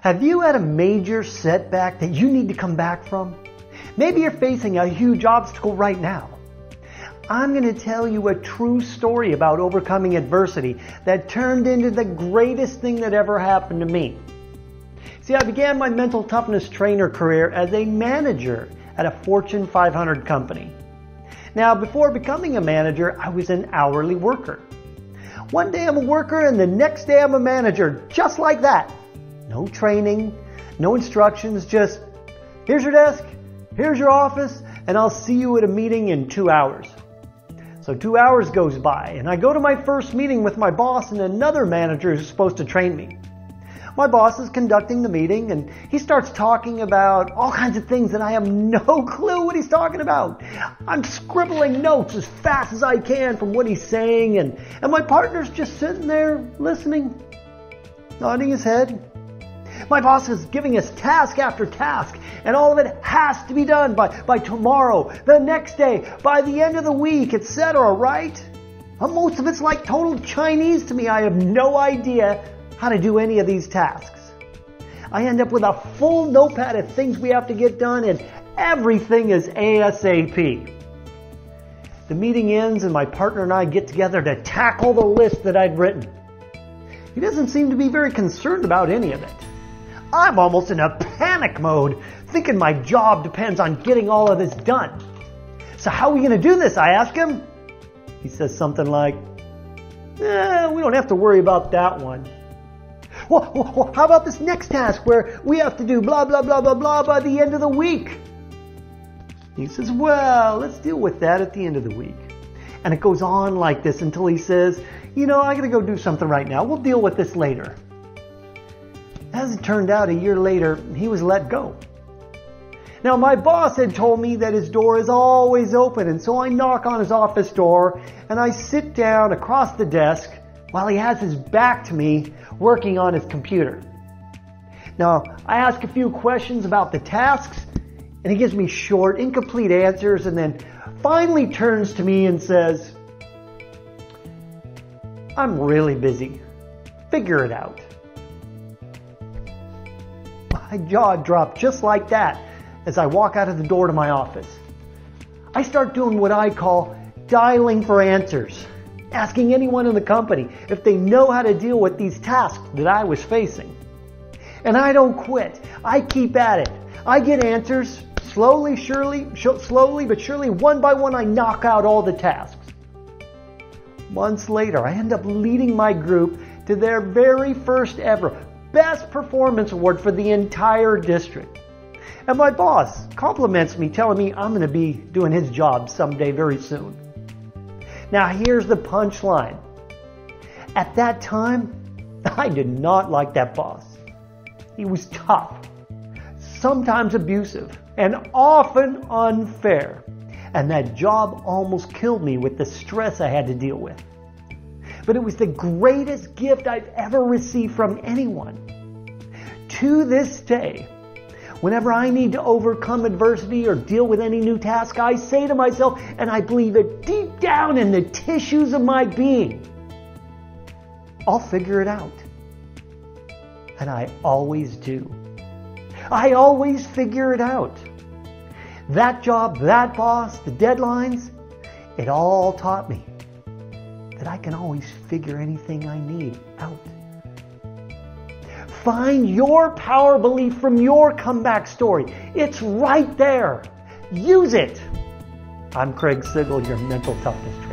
Have you had a major setback that you need to come back from? Maybe you're facing a huge obstacle right now. I'm going to tell you a true story about overcoming adversity that turned into the greatest thing that ever happened to me. See, I began my mental toughness trainer career as a manager at a Fortune 500 company. Now, before becoming a manager, I was an hourly worker. One day I'm a worker and the next day I'm a manager, just like that. No training, no instructions, just here's your desk, here's your office, and I'll see you at a meeting in 2 hours. So 2 hours goes by and I go to my first meeting with my boss and another manager who's supposed to train me. My boss is conducting the meeting and he starts talking about all kinds of things and I have no clue what he's talking about. I'm scribbling notes as fast as I can from what he's saying and my partner's just sitting there listening, nodding his head. My boss is giving us task after task and all of it has to be done by tomorrow, the next day, by the end of the week, etc., right? Most of it's like total Chinese to me. I have no idea how to do any of these tasks. I end up with a full notepad of things we have to get done and everything is ASAP. The meeting ends and my partner and I get together to tackle the list that I'd written. He doesn't seem to be very concerned about any of it. I'm almost in a panic mode, thinking my job depends on getting all of this done. So how are we going to do this? I ask him. He says something like, we don't have to worry about that one. Well, how about this next task where we have to do blah, blah, blah, blah, blah by the end of the week? He says, well, let's deal with that at the end of the week. And it goes on like this until he says, I got to go do something right now. We'll deal with this later. As it turned out, a year later, he was let go. Now, my boss had told me that his door is always open, and so I knock on his office door, and I sit down across the desk while he has his back to me working on his computer. Now, I ask a few questions about the tasks, and he gives me short, incomplete answers, and then finally turns to me and says, I'm really busy. Figure it out. My jaw dropped just like that as I walk out of the door to my office. I start doing what I call dialing for answers, asking anyone in the company if they know how to deal with these tasks that I was facing. And I don't quit. I keep at it. I get answers slowly but surely, one by one, I knock out all the tasks. Months later, I end up leading my group to their very first ever Best Performance Award for the entire district. And my boss compliments me, telling me I'm going to be doing his job someday very soon. Now here's the punchline. At that time, I did not like that boss. He was tough, sometimes abusive, and often unfair. And that job almost killed me with the stress I had to deal with. But it was the greatest gift I've ever received from anyone. To this day, whenever I need to overcome adversity or deal with any new task, I say to myself, and I believe it deep down in the tissues of my being, I'll figure it out. And I always do. I always figure it out. That job, that boss, the deadlines, it all taught me that I can always figure anything I need out. Find your power belief from your comeback story. It's right there. Use it. I'm Craig Sigl, your mental toughness trainer.